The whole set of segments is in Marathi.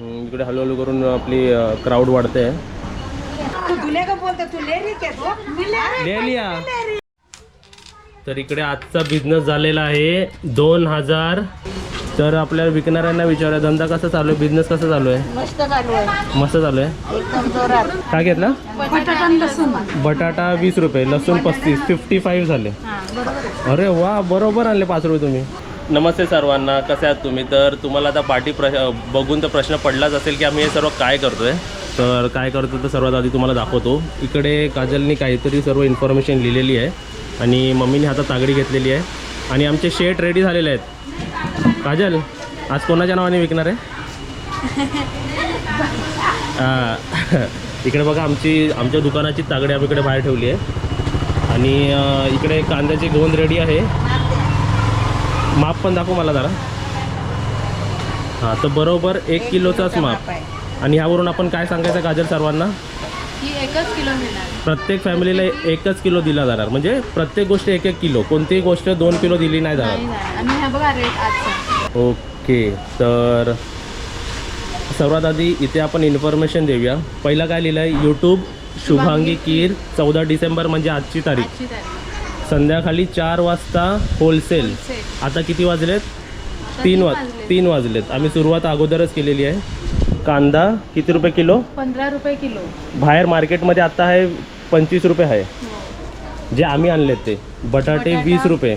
इकडे हळूहळू करून आपली क्राऊड वाढते. ले लिया. तर इकडे आजचा बिझनेस झालेला आहे 2000. तर आपल्याला विकणाऱ्यांना विचारूया धंदा कसा चालू आहे, बिझनेस कसा चालू आहे? मस्त चालू आहे, मस्त चालू आहे. एकदम जोरात. काय घेतला? बटाटा लसूण. बटाटा 20 रुपये, लसूण 35, 55 झाले. अरे वा, बरोबर आणले 5 रुपये तुम्ही. नमस्ते सर्वांना, कसे आहात तुम्ही? तर तुम्हाला आता पाठी बघून तर प्रश्न पडलाच असेल की आम्ही हे सर्व काय करतोय. तर काय करतो तर सर्वात आधी तुम्हाला दाखवतो. इकडे काजलनी काहीतरी सर्व इन्फॉर्मेशन लिहिलेली आहे आणि मम्मीने हातात तागडी घेतलेली आहे आणि आमचे शेट रेडी झालेले आहेत. काजल, आज कोणाच्या नावाने विकणार आहे? इकडे बघा आमच्या दुकानाची तागडी आम्ही इकडे बाहेर ठेवली आहे आणि इकडे कांद्याची गोंद रेडी आहे. माप पण दाखव मला जरा. हां, तर बरोबर 1 किलोचाच माप. आणि ह्यावरून आपण काय सांगायचं काजल सर्वांना? ही 1 किलो मिळणार. प्रत्येक फॅमिलीला 1 किलो दिला जाणार, म्हणजे प्रत्येक गोष्ट 1 किलो, कोणतीही गोष्ट 2 किलो दिली नाही जाणार. आणि हा बघा रेट आजचा. ओके, तर सर्वात आधी इथे आपण इन्फॉर्मेशन देऊया. पहिला काय लिहिलं आहे? यूट्यूब शुभांगी कीर 14 डिसेंबर म्हणजे आजची तारीख. संध्याकाळी 4 वाजता होलसेल. आता किती वाजलेत? 3 वाजलेत. आम्ही सुरुवात अगोदरच केलेली आहे. कांदा किती रुपये किलो? 15 रुपये किलो. बाहेर मार्केटमध्ये आता आहे 25 रुपये आहे. जे आम्ही आणलेत ते बटाटे 20 रुपये.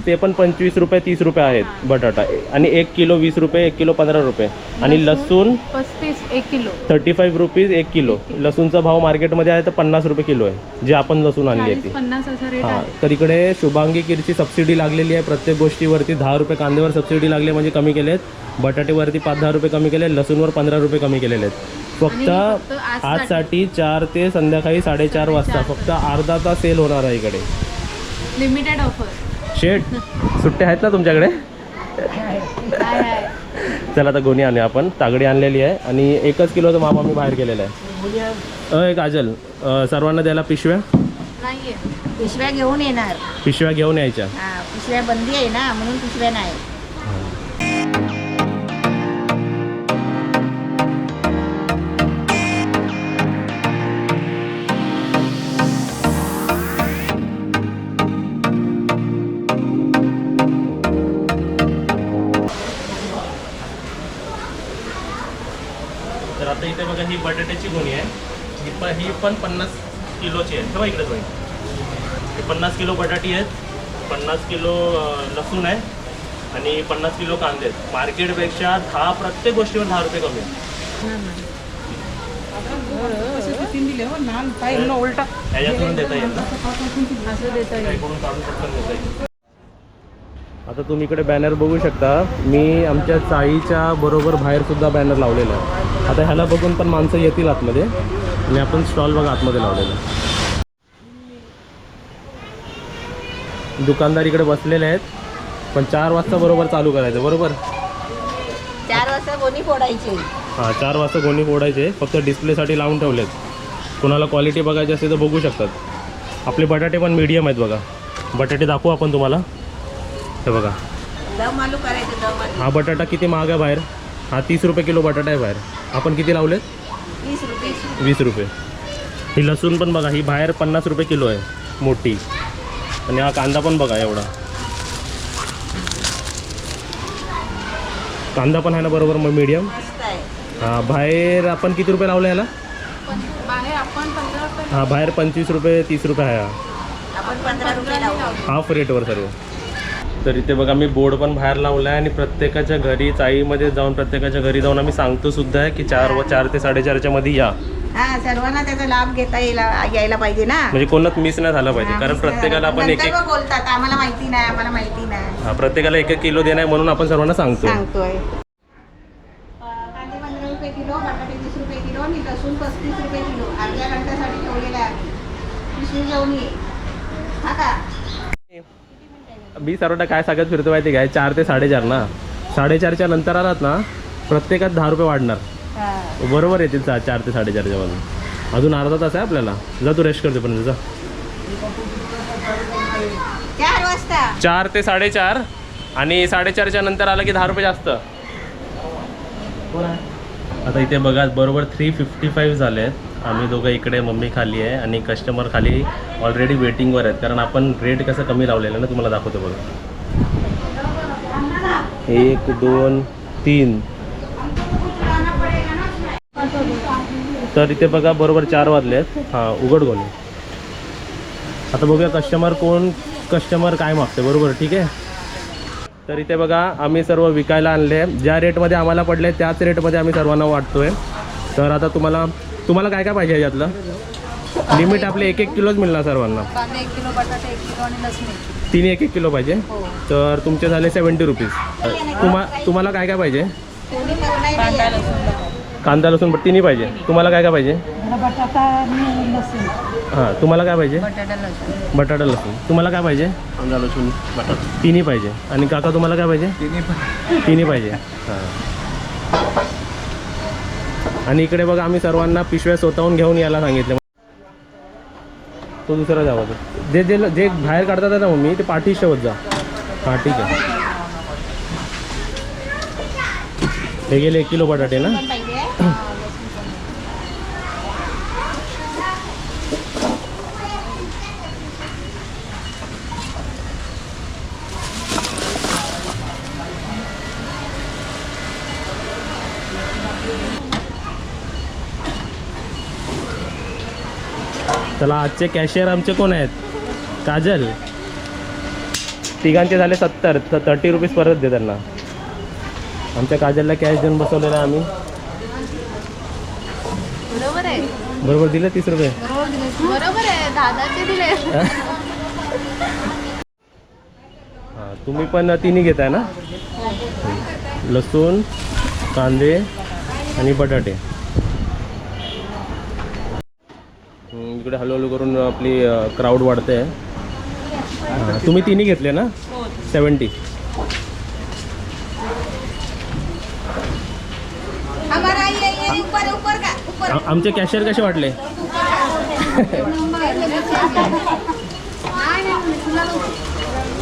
ते पण 25 रुपये 30 रुपये आहेत बटाटा. आणि 1 किलो 20 रुपये, 1 किलो 15 रुपये. आणि लसूण 35 1 किलो, 35 रुपीज 1 किलो. लसूणचा भाव मार्केटमध्ये आहे तर 50 रुपये किलो आहे, जे आपण लसूण आणली आहे ती. 50 असा रेट हां, आहे. तर इकडे शुभांगी कीरची सबसिडी लागलेली आहे. प्रत्येक गोष्टीवरती 10 रुपये कांद्यावर सबसिडी लागली म्हणजे कमी केले आहेत. बटाटेवरती 5-10 रुपये कमी केले, लसूणवर 15 रुपये कमी केलेले आहेत. फक्त आजसाठी 4 ते संध्याकाळी 4:30 वाजता फक्त अर्धा तास सेल होणार आहे इकडे. Limited offer. शेट, सुट्टे आहेत ना तुमच्याकडे? चला आता गोणी आणूया आपण. तागडी आणलेली आहे आणि 1 किलोचं माप आम्ही बाहेर केलेलं आहे. अय काजल, सर्वांना द्यायला पिशव्या नाहीये. पिशव्या घेऊन येणार. पिशव्या घेऊन यायच्या. पिशव्या बंदी आहे ना, म्हणून पिशव्या नाही. तर आता इथे बघा, ही बटाट्याची गोणी आहे. ही पण 50 किलोची आहे. ठेवा इकडे तुम्ही. ही 50 किलो बटाटी आहेत, 50 किलो लसूण आहे आणि 50 किलो कांदे आहेत. मार्केटपेक्षा प्रत्येक गोष्टीवर 10 रुपये कमी आहे. ह्याच्यातून देता येईल ना? असं देता येईल. काढून पटकन देता येईल. आता तुम्ही इकडे बॅनर बघू शकता. मी आमच्या चाळीच्या बरोबर बाहेर सुद्धा बॅनर लावलेला आहे. आता ह्याला बघून पण माणसं येतील आतमध्ये आणि आपण स्टॉल बघा आतमध्ये लावलेला. दुकानदार इकडे बसलेले आहेत, पण 4 वाजता बरोबर चालू करायचं. बरोबर 4 वाजता गोणी फोडायची. हां, 4 वाजता गोणी फोडायचे. फक्त डिस्प्लेसाठी लावून ठेवलेत. कोणाला क्वालिटी बघायची असेल तर बघू शकतात. आपले बटाटे पण मीडियम आहेत बघा. बटाटे दाखवू आपण तुम्हाला. हे बघा, दम आलू करायचं. दम आलू. हा बटाटा किती महाग आहे बाहेर? हा 30 रुपये किलो बटाटा आहे बाहेर. आपण किती लावलेत? 20 रुपये. 20 रुपये. ही लसूण पण बघा, ही बाहेर 50 रुपये किलो आहे मोठी. आणि हा कांदा पण बघा एवढा. कांदा पण आहे ना बरोबर मग मीडियम. मस्त आहे. हां, बाहेर आपण किती रुपये लावले याला? बाहेर आपण 15 रुपये. हां, बाहेर 25 रुपये 30 रुपये आहे. आपण 15 रुपये लावू. हाफ रेटवर सर्व. तर इथे बघा, मी बोर्ड पण बाहेर लावला आहे आणि प्रत्येकाच्या घरी, चाळीमध्ये जाऊन प्रत्येकाच्या घरी जाऊन आम्ही सांगतो सुद्धा आहे की 4 ते 4:30च्या मध्ये या. हा, सर्वांना त्याचा लाभ घेता यायला पाहिजे ना. म्हणजे कोणाच मिस नाही झालं पाहिजे. कारण प्रत्येकाला आपण एक बोलतात आम्हाला माहिती नाही, आम्हाला माहिती नाही. हां, प्रत्येकाला 1 किलो देणार म्हणून आपण सर्वांना सांगतोय. कांदे 15 रुपये किलो, बटाटे 20 रुपये किलो आणि लसूण 35 रुपये किलो. अर्ध्या घंट्यासाठी ठेवलेला आहे. पिशवी घेऊन ये. हा का? मी सर्वांना काय सांगत फिरतो माहिती काय? 4 ते 4:30 ना. 4:30च्या नंतर आलात ना, प्रत्येकात 10 रुपये वाढणार. बरोबर येतील 4 ते 4:30च्या मध्ये. अजून अर्धा तास आहे आपल्याला. जा तू रेस्ट करते पर्यंत जा. 4 वाजता 4 ते 4:30 आणि 4:30च्या नंतर आलं की 10 रुपये जास्त. कोण आहे? आता इथे बघा बरोबर 355 झाले आहेत. आम्ही दोघं इकडे, मम्मी खाली आहे आणि कस्टमर खाली ऑलरेडी वेटिंगवर आहेत. कारण आपण रेट कसं कमी लावलेलं ना, तुम्हाला दाखवतो बघा. 1 2 3. तर इथे बघा बरोबर 4 वाजले आहेत. हां, उघड गोणी. आता बघूया कस्टमर काय मागते. बरोबर, ठीक आहे. तर इथे बघा आम्ही सर्व विकायला आणले. ज्या रेटमध्ये आम्हाला पडले त्याच रेटमध्ये आम्ही सर्वांना वाटतोय. तर आता तुम्हाला काय काय पाहिजे यातलं? लिमिट आपले 1-1 किलोच मिळणार सर्वांना. कांदे 1 किलो, बटाटे 1 किलो आणि लसूण 1 किलो. तिन्ही 1-1 किलो पाहिजे. तर तुमचे झाले 70 रुपीज. तुम्हाला काय काय पाहिजे? कांदा लसूण कांदा लसूण तिन्ही पाहिजे. तुम्हाला काय काय पाहिजे? बटाटा आणि लसूण. हां, तुम्हाला काय पाहिजे? बटाटा लसूण. बटाटा लसूण. तुम्हाला काय पाहिजे? कांदा लसूण बटाटा तिन्ही पाहिजे. आणि काका तुम्हाला काय पाहिजे? तिन्ही पाहिजे. हां. आणि इकडे बघा आम्ही सर्वांना पिशव्या स्वतःहून घेऊन यायला सांगितले. तो दुसरा जावा. जे बाहेर काढतात ना मम्मी, ते पाठी शेवत जा. हां, ठीक आहे. हे गेले 1 किलो बटाटे ना. चला, आजचे कॅशियर आमचे कोण आहेत? काजल. तिघांचे झाले 70. तर 30 रुपीज परत दे त्यांना. आमच्या काजलला कॅश देऊन बसवलेला आम्ही. बरोबर आहे. बरोबर दिले 30 रुपये. बरोबर आहे, दादाचे दिले. हां, तुम्ही पण तिन्ही घेताय ना? लसूण, कांदे आणि बटाटे. इकडे हळूहळू करून आपली क्राऊड वाढते. तुम्ही तिन्ही घेतले ना? 70. आमचे कॅशियर कसे वाटले?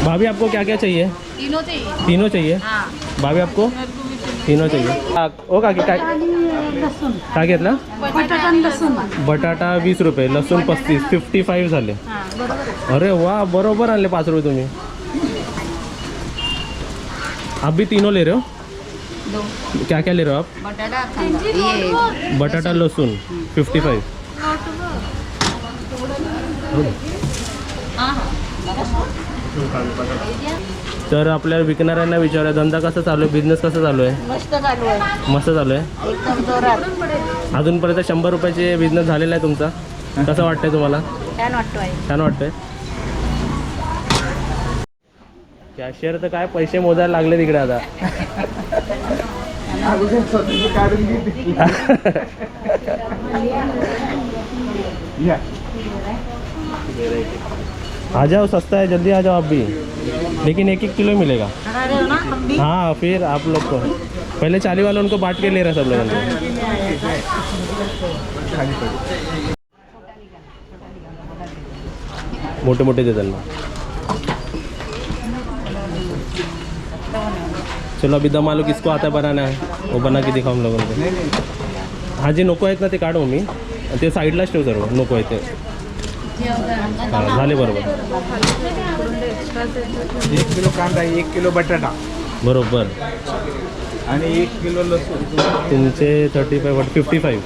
भाभी आपको क्या क्या चाहिए? तीनों चाहिए. भाभी आपको तीनों चाहिए. ओ काकी काय घेतला? बटाटा 20 रुपये, लसूण 35, 55 झाले. अरे वा, बरोबर आणले 5 रुपये तुम्ही. आप भी तीनों ले रहे हो? क्या क्या ले रहे हो आप? बटाटा लसूण 55. तर आपल्या विकणाऱ्यांना विचारूया, धंदा कसा चालू आहे, बिझनेस कसा चालू आहे? मस्त चालू आहे, मस्त चालू आहे. एकदम जोरात. अजूनपर्यंत 100 रुपयाचे बिझनेस झालेला आहे तुमचा. कसं वाटतंय तुम्हाला? छान वाटतोय. छान वाटतंय. कॅशियर तर काय पैसे मोजायला लागले तिकडे आता. आ जाओ, सस्ता है, जल्दी आ जाओ आप भी. लेकिन 1-1 किलो मिलेगा. हाँ, फिर आप लोग को पहले 40 वाले उनको बांट के ले रहे सब लोगों ने. मोटे मोटे दे देना. चलो अभी दम आलू किसको आता है बनाना है, वो बना के दिखाओ हम लोगों को. हाँ, जे नको आहेत ना ते काढू मी. ते साईडलाच ठेव सर्व नको आहे ते. हां, झाले बरोबर. 1 किलो कांदा, 1 किलो बटाटा बरोबर. आणि 1 किलो लसूण. तुमचे 35 55.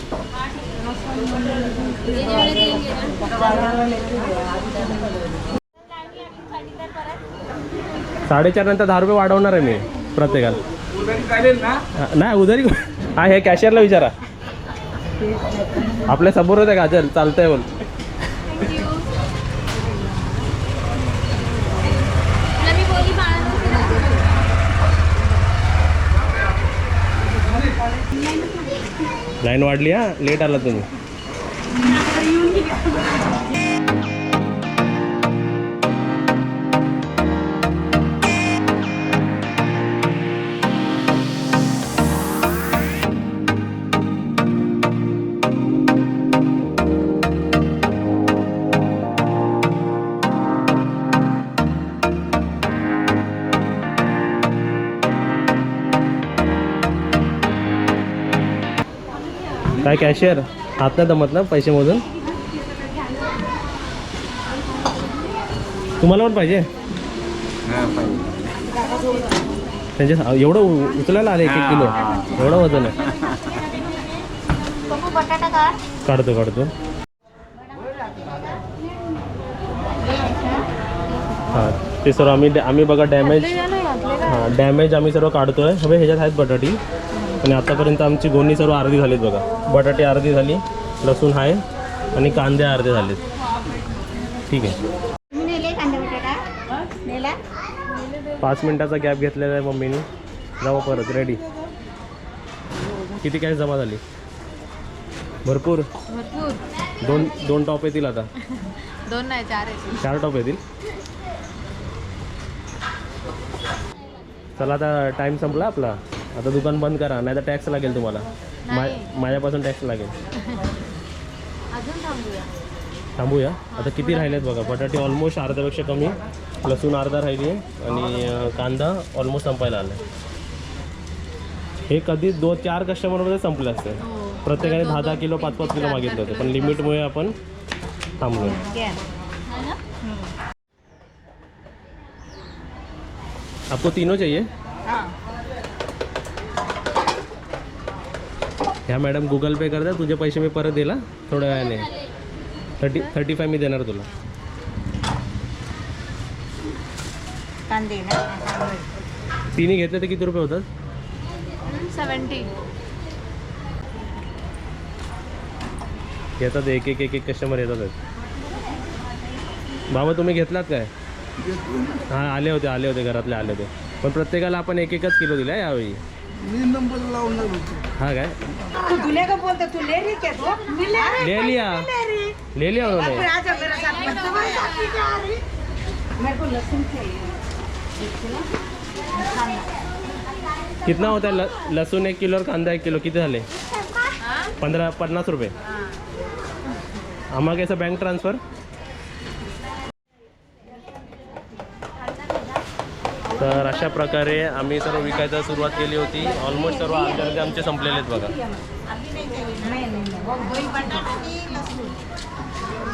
4.5 नंतर 10 रुपये वाढवणार आहे मी प्रत्येकाला. उधारी चालेल ना? नाही उधारी. हा, हे कॅशियरला विचारा. आपल्या समोर होते काजल, चालतंय बोल. लाईन वाढली. हा, लेट आला तुम्ही. काय कॅशियर हात नाही दमत ना पैसे मोजून. तुम्हाला पण पाहिजे त्यांच्या एवढं उचलायला आले 1-1 किलो एवढं वजन आहे. पप्पू बटाटा काढ. काढतो हां ते सर्व आम्ही बघा डॅमेज हां डॅमेज आम्ही सर्व काढतोय. हवे ह्याच्यात आहेत बटाटी आणि आतापर्यंत आमची गोणी सर्व अर्धी झालीत बघा. बटाटे अर्धी झाली, लसूण आहे आणि कांदे अर्धे झालेत. ठीक आहे. तुम्ही नेले कांदा बटाटा नेला. 5 मिनिटाचा गॅप घेतलेला आहे मम्मीने. जाऊ परत रेडी. किती कॅश जमा झाली? भरपूर. दोन टॉप येतील आता. 2 नाही 4 आहे. 4 टॉप येतील. चला आता टाईम संपला आपला. आता दुकान बंद करा नाही तर टॅक्स लागेल तुम्हाला. माझ्यापासून टॅक्स लागेल. अजून थांबूया. आता किती राहिलेत बघा. बटाटे ऑलमोस्ट अर्ध्यापेक्षा कमी, लसूण अर्धा राहिली आहे आणि कांदा ऑलमोस्ट संपायला आला आहे. हे कधी 2-4 कस्टमरमध्ये संपले असते. प्रत्येकाने 10-10 किलो 5-5 किलो मागितले होते पण लिमिटमुळे आपण थांबलो. आपको तीनों चाहिए? ह्या मॅडम गुगल पे करता. तुझे पैसे मी परत दिला थोड्या वेळाने. 35 मी देणार तुला. कांदे ना तिन्ही घेतले तर किती रुपये होतात? 70. येतात एक कस्टमर येतातच. बाबा तुम्ही घेतलात काय? हां आले होते घरातले आले होते पण प्रत्येकाला आपण 1-1च किलो दिला यावेळी. हाँ काय तुले का बोलते तू ले रही क्या तो ले लिया उन्होंने. आजा मेरे साथ मेरे को लहसुन चाहिए. कितना होता है लहसुन 1 किलो और कांदा 1 किलो किती झाले? 50 रुपये. आम्हाला कसं बँक ट्रान्सफर. तर अशा प्रकारे आम्ही सर्व विकायला सुरुवात केली होती. ऑलमोस्ट सर्व अर्धे आमचे संपलेले आहेत बघा.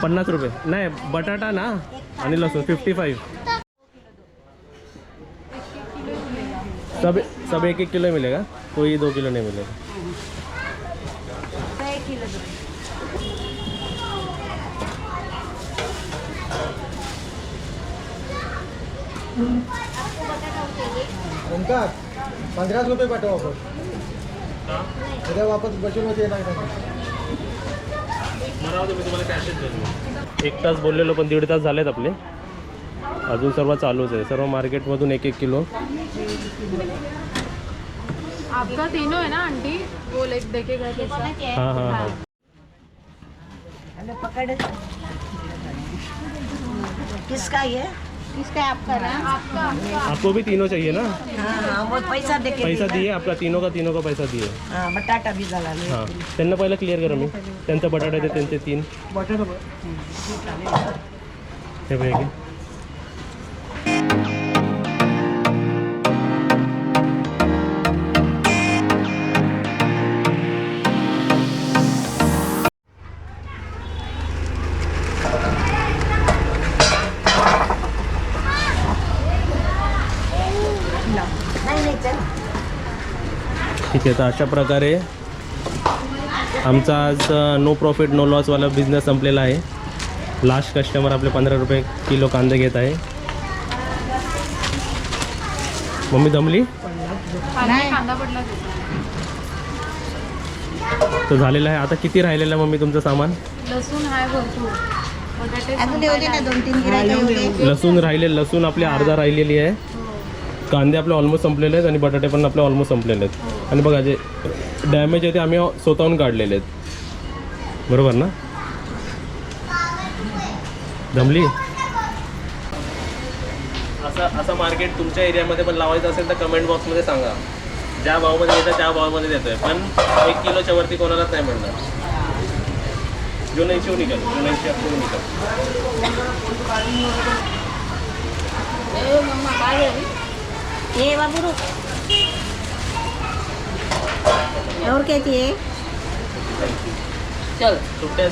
50 रुपये नाही बटाटा ना आणि लसूण 55. सब 1-1 किलो मिलेगा. कोई 2 किलो नहीं मिलेगा. उनका 15 रुपये पाठवा वापस. उद्या वापस बसून होते येणार का? मी तुम्हाला कॅशच देतो. 1 तास बोललेलो पण 1.5 तास झालेत आपले. अजून सर्व चालूच आहे. सर्व मार्केटमधून 1-1 किलो. आपका तीनों है ना आंटी? वो लेक देखेगा कैसा? हाँ हाँ हाँ. पकड़ किसका ये किसका आपका ना आपका आपको भी तीनों चाहिए ना? हाँ वो पैसा दे के पैसा दिए आपका तीनों का पैसा दिए. हाँ बटाटा भी झाला हां त्यांना पहिलं क्लिअर करा. मी त्यांचा बटाटा आहे त्यांचे 3 हे बघा. ठीक आहे. तर अशा प्रकारे आमचा आज नो प्रॉफिट नो लॉसवाला बिझनेस संपलेला आहे. लास्ट कस्टमर आपले 15 रुपये किलो कांदे घेत आहे. मम्मी दमली कांदा पडला तर झालेलं आहे. आता किती राहिलेलं आहे मम्मी तुमचं सामान? लसूण आहे भरपूर. बटाटे अजून येऊ दे ना 2-3 गिरायक येऊ दे. लसूण राहिले. लसूण आपले अर्धा राहिलेली आहे. कांदे आपले ऑलमोस्ट संपलेले आहेत आणि बटाटे पण आपले ऑलमोस्ट संपलेले आहेत. आणि बघा जे डॅमेज आहे ते आम्ही स्वतःहून काढलेले आहेत. बरोबर ना? जमली. असं मार्केट तुमच्या एरियामध्ये पण लावायचं असेल तर कमेंट बॉक्समध्ये सांगा. ज्या भावामध्ये देतं त्या भावामध्ये देतोय पण 1 किलोच्या वरती कोणालाच नाही मिळणार. जो नाही शिव निकल जो नाही शिव निकल. ये बाबू रुक. और क्या चाहिए? चल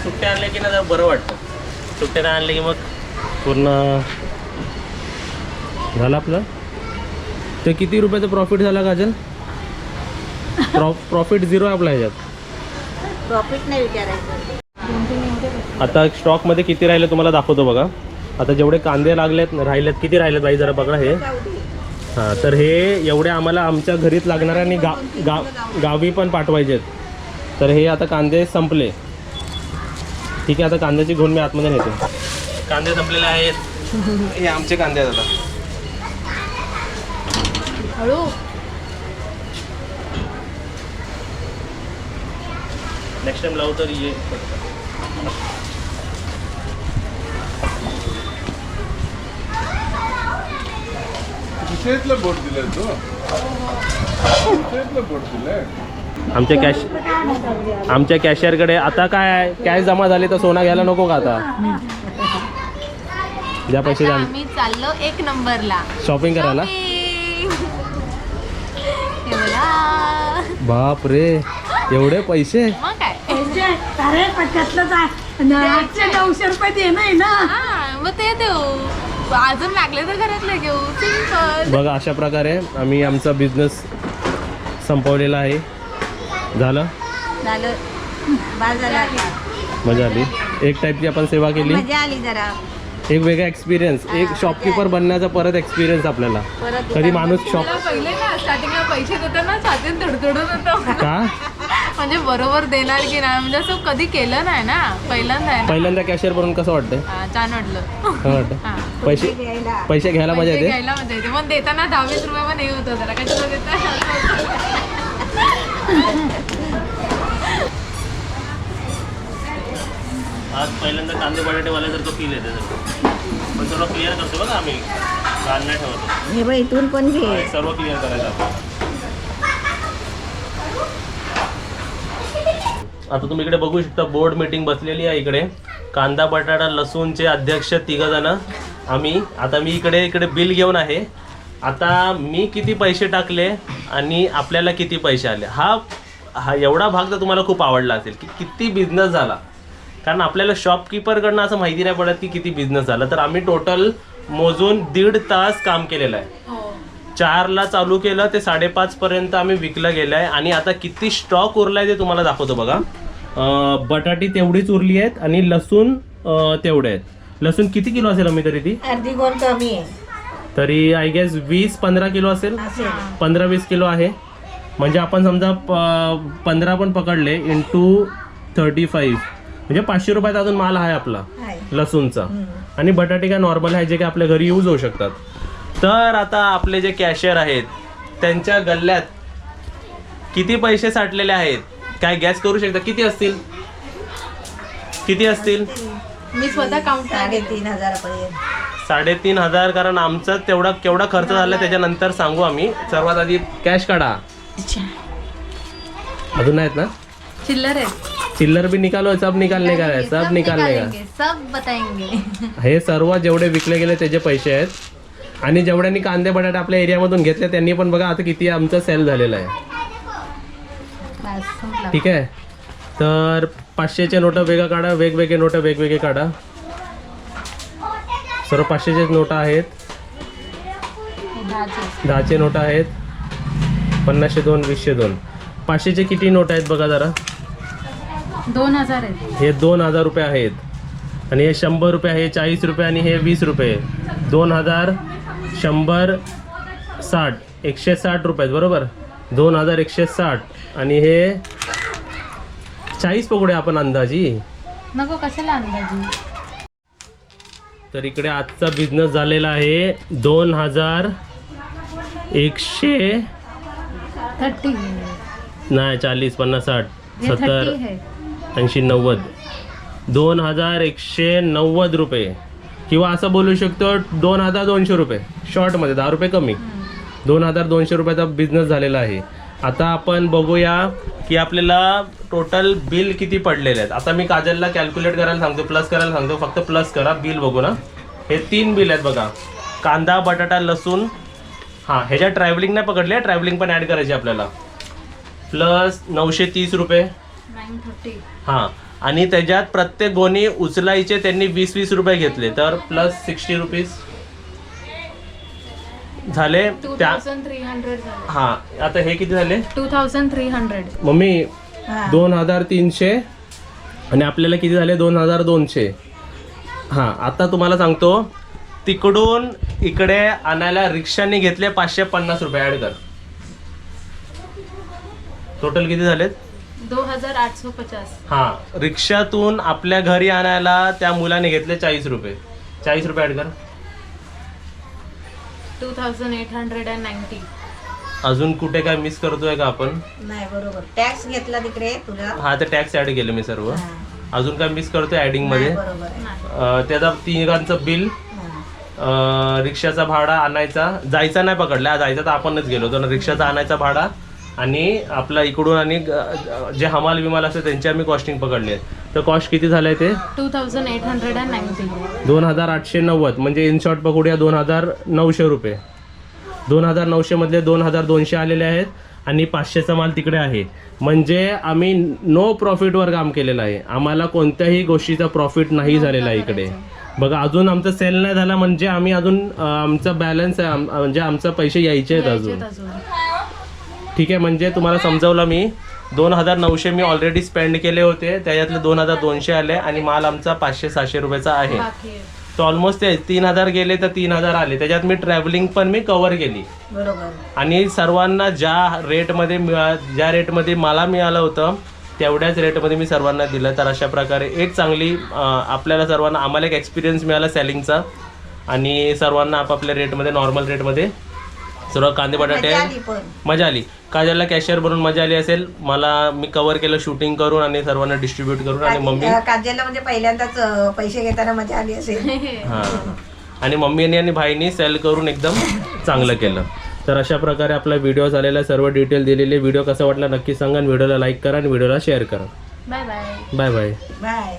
सुट्ट्या आणल्या की ना जरा बरं वाटतं. सुट्ट्या नाही आणल्या की मग पूर्ण झालं आपलं. तर किती रुपयाचं प्रॉफिट झाला काजल? प्रॉफिट 0 आहे आपल्या ह्याच्यात. प्रॉफिट नाही विचारायचं. आता स्टॉकमध्ये किती राहिले तुम्हाला दाखवतो बघा. आता जेवढे कांदे राहिलेत किती राहिलेत बाई जरा बघा हे. हां तर हे एवढे आम्हाला आमच्या घरीच लागणार आहे आणि गावी पण पाठवायचे आहेत. तर हे आता कांदे संपले. ठीक आहे आता कांद्याची घेऊन मी आतमध्ये नेते. कांदे संपलेले आहेत. हे आमचे कांदे आहेत आता. हळू. नेक्स्ट टाइम लावू तर ये. दुसऱ्यातलं बोट दिलं तू दुसऱ्यातलं बोट दिलं. आमच्या कॅशियरकडे आता काय कॅश जमा झाली तर सोना घ्यायला नको का आता? ज्या पैसे आता आम्ही चाललो 1 नंबरला शॉपिंग करायला. हे बघा. बाप रे एवढे पैसे. मग काय अरे पटकतलंच आहे 800-900 रुपये देणं आहे ना. हा मग ते देऊ. अजून लागले तर घरातले घेऊ. सिंपल. बघा अशा प्रकारे आम्ही आमचा बिझनेस संपवलेला आहे. झालं झालं बाज झाला. मजा आली. एक टाईपची आपण सेवा केली. मजा आली जरा. एक वेगळा एक्सपिरियन्स. एक शॉपकीपर बनण्याचा परत एक्सपिरियन्स आपल्याला. परत कधी माणूस शॉप मला पहिले ना स्टार्टिंगला पैसे देताना छातीत धडधडत होतं. का म्हणजे बरोबर देणार की नाही म्हणजे असं कधी केलं नाही ना. पहिल्यांदा आहे ना. पहिल्यांदा कॅशियर बनून कसं वाटतंय? हा, छान वाटलं. काय वाटतं? हा. पैसे घ्यायला पैसे घ्यायला मजा पैसे येते. घ्यायला मजा येते. पण देताना 10-20 रुपये पण हे होतं जरा कशाला देता. आज पहिल्यांदा कांदे बटाटेवाल्यासारखं फील येते. पण सर्व क्लिअर करतो बघा आम्ही. काल नाही ठेवतो. हे बाई इथून पण घे. सर्व क्लिअर करायचं आपण. आता तुम्ही इकडे बघू शकता बोर्ड मीटिंग बसलेली आहे. इकडे कांदा बटाटा लसूणचे अध्यक्ष 3 जण आम्ही. आता मी इकडे बिल घेऊन आहे. आता मी किती पैसे टाकले आणि आपल्याला किती पैसे आले हा एवढा भाग तर तुम्हाला खूप आवडला असेल की किती बिझनेस झाला. कारण आपल्याला शॉपकीपरकडनं असं माहिती नाही पडत की किती बिझनेस झाला. तर आम्ही टोटल मोजून 1.5 तास काम केलेलं आहे. 4ला चालू केलं ते 5:30 पर्यंत आम्ही विकलं गेलं आहे. आणि आता किती स्टॉक उरला आहे ते तुम्हाला दाखवतो बघा. बटाटी तेवढीच उरली आहेत आणि लसूण तेवढे आहेत. लसूण किती किलो असेल आम्ही तरी ती? अर्धी गोण कमी आहे. तरी आय गेस 20-15 किलो असेल. असेल. 15-20 किलो आहे. म्हणजे आपण समजा 15 पण पकडले इंटू 35 म्हणजे 500 रुपयात अजून माल आहे आपला आहे. लसूणचा. आणि बटाटे काय नॉर्मल आहे जे काय आपल्या घरी यूज होऊ शकतात. तर आता आपले जे कॅशियर आहेत त्यांच्या गल्ल्यात किती पैसे साठलेले आहेत काय गॅस करू शकता? किती असतील? किती असतील? मी स्वतः काउंट 3,500 पर्यंत. 3,500. कारण आमचा तेवढा केवढा खर्च झाला त्याच्यानंतर सांगू आम्ही. सर्वात आधी कॅश काढा. अजून नाहीत ना? चिल्लर आहे. चिल्लर भी निकालो. सब निकालने का है. सब निकालने का. सब बताएंगे. हे सर्व जेवढे विकले गेले त्याचे पैसे आहेत. आणि जेवढ्यांनी कांदे बटाटे आपल्या एरियामधून घेतले त्यांनी पण बघा आता किती आमचं सेल झालेलं आहे. ठीक आहे. तर 500चे नोटा वेगळं काढा. वेगवेगळे नोटा वेगवेगळे काढा. सर्व 500चेच नोटा आहेत. 10चे नोटा आहेत. 50चे 2, 20चे 2. 500चे किती नोट आहेत बघा जरा. 2,000 आहे. हे 2,000 रुपये आहेत. आणि हे 100 रुपये आहे. 40 रुपये आणि हे 20 रुपये. 2,000 100 60 160 रुपये बरोबर. 2,160 आणि हे 40 पकडूया आपण अंदाजी. नको कशाला अंदाजी. तर इकडे आजचा बिझनेस झालेला आहे 2,130 नाही 40 50 60 70 80 90 2,190 रुपये. किंवा असं बोलू शकतो 2,200 रुपये. शॉर्टमध्ये 10 रुपये कमी. 2,200 रुपयाचा बिझनेस झालेला आहे. आता आपण बघूया की आपल्याला टोटल बिल किती पडलेले आहेत. आता मी काजलला कॅल्क्युलेट करायला सांगतो. प्लस करायला सांगतो. फक्त प्लस करा. बिल बघू ना. हे 3 बिल आहेत बघा. कांदा बटाटा लसूण. हां ह्याच्यात ट्रॅव्हलिंग नाही पकडले. ट्रॅव्हलिंग पण ॲड करायची आपल्याला. प्लस 930 रुपये. 930. हां, आणि त्याच्यात प्रत्येक गोणी उचलायचे त्यांनी 20-20 रुपये घेतले, तर प्लस 60 रुपीज झाले त्या. 2300 झाले. हां, आता हे किती झाले 2300. मम्मी? हा. 2300 आणि आपल्याला किती झाले 2200. हां, आता तुम्हाला सांगतो, तिकडून इकडे आणायला रिक्षाने घेतले 550 रुपये ॲड कर. टोटल किती झालेत 2850. हां, रिक्षातून आपल्या घरी आणायला त्या मुलाने घेतले 40 रुपये. 40 रुपये ॲड कर. 2890. अजून कुठे काय मिस करतोय का आपण? नाही बरोबर टॅक्स घेतला तिकडे तुला. हा, ते टॅक्स ॲड केले मी सर्व. अजून काय मिस करतोय ॲडिंग मध्ये? बरोबर आहे. त्याचा तिघांचं बिल, हा. रिक्षाचा भाडा आणायचा, जायचा नाही पकडला, जायचा तर आपणच गेलो होतो ना. रिक्षाचा आणायचा भाडा आणि आपला इकडून आणि जे हमाल विमाल असते त्यांची आम्ही कॉस्टिंग पकडली आहे. तर कॉस्ट किती झालंय ते 2890. 2890. म्हणजे इन शॉर्ट पकडूया 2900 रुपये. 2900 मधले 2200 आलेले आहेत आणि 500चा माल तिकडे आहे. म्हणजे आम्ही नो प्रॉफिटवर काम केलेलं आहे. आम्हाला कोणत्याही गोष्टीचा प्रॉफिट नाही झालेला आहे इकडे. बघा, अजून आमचा सेल नाही झाला म्हणजे आम्ही अजून आमचा बॅलन्स आहे, म्हणजे आमचे पैसे यायचे आहेत अजून. ठीक आहे, म्हणजे तुम्हाला समजावलं मी. 2900 मी ऑलरेडी स्पेंड केले होते, त्याच्यातले 2200 आले आणि माल आमचा 500-600 रुपयाचा आहे. बाकी आहे. तर ऑलमोस्ट ते 3000 गेले तर 3000 आले. त्याच्यात मी ट्रॅव्हलिंग पण मी कव्हर केली बरोबर. आणि सर्वांना ज्या रेटमध्ये मला मिळालं होतं तेवढ्याच रेटमध्ये मी सर्वांना दिलं. तर अशा प्रकारे एक चांगली आपल्याला सर्वांना आम्हाला एक एक्सपिरियन्स मिळाला सेलिंगचा आणि सर्वांना आपापल्या रेटमध्ये नॉर्मल रेटमध्ये सर्व कांदे बटाटे मजा आली पण. मजा आली. काजलला कॅशियर बनून मजा आली असेल, मला मी कव्हर केलं शूटिंग करून आणि सर्वांना डिस्ट्रीब्यूट करून. आणि मम्मी काजलला म्हणजे पहिल्यांदाच पैसे घेताना मजा आली असेल. हां, आणि मम्मीने आणि भाईनी सेल करून एकदम चांगलं केलं. तर अशा प्रकारे आपला व्हिडिओ झालेला, सर्व डिटेल दिलेले. व्हिडिओ कसा वाटला नक्की सांगा आणि व्हिडिओला लाईक करा आणि व्हिडिओला शेअर करा. Bye bye. Bye bye. Bye.